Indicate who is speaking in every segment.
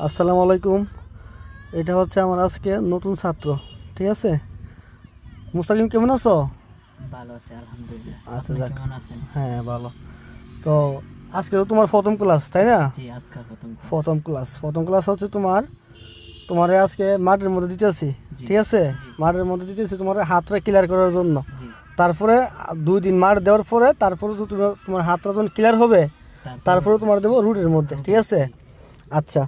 Speaker 1: আসসালামু আলাইকুম। এটা হচ্ছে আমার আজকে নতুন ছাত্র, ঠিক আছে? মুস্তাকিম, কেমন আছো?
Speaker 2: ভালো আছে আলহামদুলিল্লাহ।
Speaker 1: আচ্ছা,
Speaker 2: আপনি
Speaker 1: যাক।
Speaker 2: কেমন আছেন?
Speaker 1: হ্যাঁ, ভালো। তো আজকে তো তোমার প্রথম ক্লাস, তাই না?
Speaker 2: জি, আজকে
Speaker 1: প্রথম ক্লাস হচ্ছে তোমারে আজকে মাঠের মধ্যে দিতেছি,
Speaker 2: জি
Speaker 1: ঠিক আছে?
Speaker 2: জি
Speaker 1: মাঠের মধ্যে দিতেছি তোমার হাতটা ক্লিয়ার করার জন্য।
Speaker 2: জি
Speaker 1: তারপরে 2 দিন মাঠ দেওয়ার পরে তারপরে তো তোমার হাতটা যখন ক্লিয়ার হবে তারপরে তোমার দেবো রুটের মধ্যে, ঠিক আছে? আচ্ছা,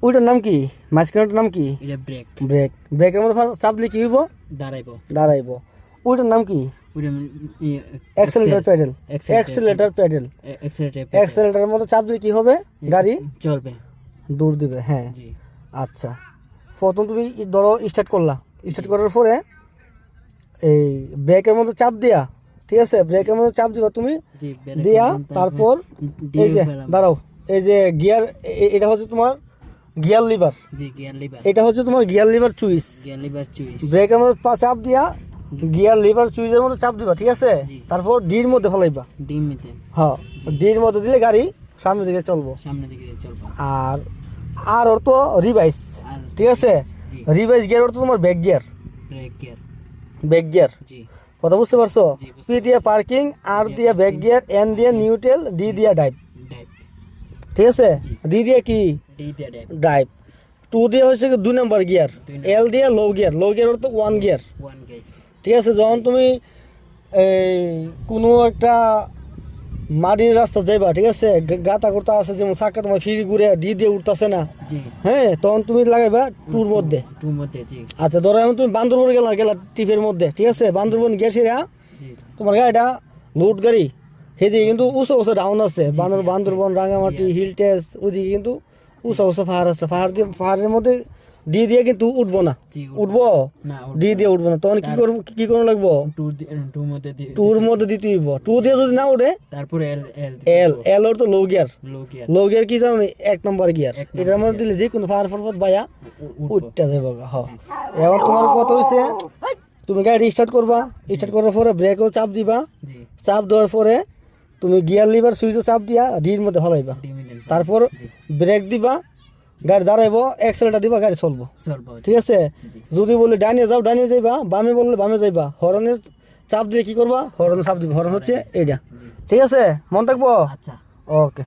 Speaker 1: ওইটার নাম কি? মাঝখানটার নাম কি?
Speaker 2: এটা ব্রেক
Speaker 1: ব্রেক। ব্রেকের মধ্যে চাপ দিলে কি হইব?
Speaker 2: দাঁড়াইবো।
Speaker 1: দাঁড়াইবো। ওইটার নাম কি?
Speaker 2: ওটা
Speaker 1: অ্যাক্সেলেটর প্যাডেল।
Speaker 2: Accelerator.
Speaker 1: অ্যাক্সেলেটরের মধ্যে চাপ দিলে কি হবে? গাড়ি
Speaker 2: চলবে।
Speaker 1: দৌড় দিবে। হ্যাঁ,
Speaker 2: জি
Speaker 1: আচ্ছা। প্রথম তুমি ধরো স্টার্ট করলা, স্টার্ট করার পরে এই ব্রেকের মধ্যে চাপ দিয়া, ঠিক আছে? ব্রেকের মধ্যে চাপ দিবা তুমি,
Speaker 2: জি
Speaker 1: দিয়া তারপর এই যে দাঁড়াও, এই যে গিয়ার, এটা হচ্ছে তোমার গিয়ার লিভার।
Speaker 2: জি গিয়ার লিভার।
Speaker 1: এটা হচ্ছে তোমার gear liver switch.
Speaker 2: Gear liver switch.
Speaker 1: ব্রেকের মধ্যে চাপ দিয়া গিয়ার লিভার সুইচের মধ্যে চাপ দিবা, ঠিক আছে?
Speaker 2: জি।
Speaker 1: তারপর ডির মধ্যে ফেলাইবা।
Speaker 2: ডিমিতে
Speaker 1: হ্যাঁ, ডির মধ্যে দিলে গাড়ি সামনের দিকে চলবো।
Speaker 2: সামনের দিকে চলবে।
Speaker 1: আর আর ওর তো রিভাইস,
Speaker 2: আর
Speaker 1: ঠিক আছে?
Speaker 2: জি
Speaker 1: রিভাইস গিয়ার ওর তো তোমার ব্যাক গিয়ার।
Speaker 2: Brake gear.
Speaker 1: জি,
Speaker 2: জি
Speaker 1: কথা বুঝতে পারছো?
Speaker 2: জি, বুঝতে
Speaker 1: পি দিয়ে পার্কিং, আর দিয়ে ব্যাক গিয়ার, এন দিয়ে নিউট্রাল, ডি দিয়ে ডাইভ,
Speaker 2: ডাইভ।
Speaker 1: ঠিক আছে?
Speaker 2: জি।
Speaker 1: ডি দিয়ে কি?
Speaker 2: ডি দিয়ে ডাইভ।
Speaker 1: ডাইভ। 2 দিয়ে হচ্ছে 2 নম্বর গিয়ার।
Speaker 2: দুই নম্বর।
Speaker 1: এল দিয়ে লো গিয়ার। লো গিয়ার ওর তো 1 গিয়ার,
Speaker 2: ওয়ান গিয়ার।
Speaker 1: ঠিক আছে? যখন তুমি এই কোনো একটা মাটির রাস্তা যাইবা, ঠিক আছে? গাতা করতে আছে, যেমন চাকা তোমার ফিরি ঘুরে ডি দিয়ে উঠতেছে না,
Speaker 2: জি
Speaker 1: হ্যাঁ, তখন তুমি লাগাইবা টুর মধ্যে।
Speaker 2: টুর মধ্যে। জি
Speaker 1: আচ্ছা, ধরো এখন তুমি বান্দরবন গেলা টিপের মধ্যে, ঠিক আছে? বান্দরবন গেছে
Speaker 2: জি
Speaker 1: তোমার গাড়িটা লোড গাড়ি, সেদিকে কিন্তু উঁচু উঁচু ডাউন আছে।
Speaker 2: জি, আছে।
Speaker 1: বান্দরবন, রাঙামাটি,
Speaker 2: জি, আছে।
Speaker 1: হিল টেস্ট, ওইদিকে কিন্তু উঁচু উঁচু পাহাড় আছে। পাহাড়ের মধ্যে ডি দিয়ে কিন্তু উঠবো না।
Speaker 2: জি
Speaker 1: উঠবো?
Speaker 2: না
Speaker 1: ডি দিয়ে উঠবো না। তখন কি করবো লাগবো?
Speaker 2: টুর মধ্যে
Speaker 1: টুর মধ্যে দিতে হইব। টু দিয়ে যদি না উঠে,
Speaker 2: তারপরে এল এল
Speaker 1: এল ওর তো লো গিয়ার।
Speaker 2: লো গিয়ার।
Speaker 1: লো গিয়ার কি জানো? 1 নম্বর গিয়ার।
Speaker 2: এক নম্বর
Speaker 1: এটার মধ্যে
Speaker 2: গিয়ার।
Speaker 1: দিলে যে কোনো পাহাড় পর্বত বাইয়া
Speaker 2: উঠবো।
Speaker 1: উঠতে যাবো। হ্যাঁ, এখন তোমার কত হয়েছে? তুমি গাড়ি স্টার্ট করবা, স্টার্ট করার পরে ব্রেকও চাপ দিবা।
Speaker 2: জি
Speaker 1: চাপ দেওয়ার পরে তুমি গিয়ার লিভার সুইচও চাপ দিয়া ডির মধ্যে ফলাইবা।
Speaker 2: ডিমিডেন্ট।
Speaker 1: তারপর
Speaker 2: জি
Speaker 1: ব্রেক দিবা, গাড়ি দাঁড়াইবো, অ্যাক্সেলেটার দিবা, গাড়ি চলবো,
Speaker 2: চলবো।
Speaker 1: ঠিক আছে?
Speaker 2: জি
Speaker 1: যদি বলি ডাইনে যাও, ডাইনে যাইবা, বামে বললে বামে যাইবা। হরনের চাপ দিয়ে কি করবা? হরনে চাপ দিবা। হরন হচ্ছে এইটা,
Speaker 2: জি
Speaker 1: ঠিক আছে? মন থাকবো?
Speaker 2: আচ্ছা।
Speaker 1: ওকে।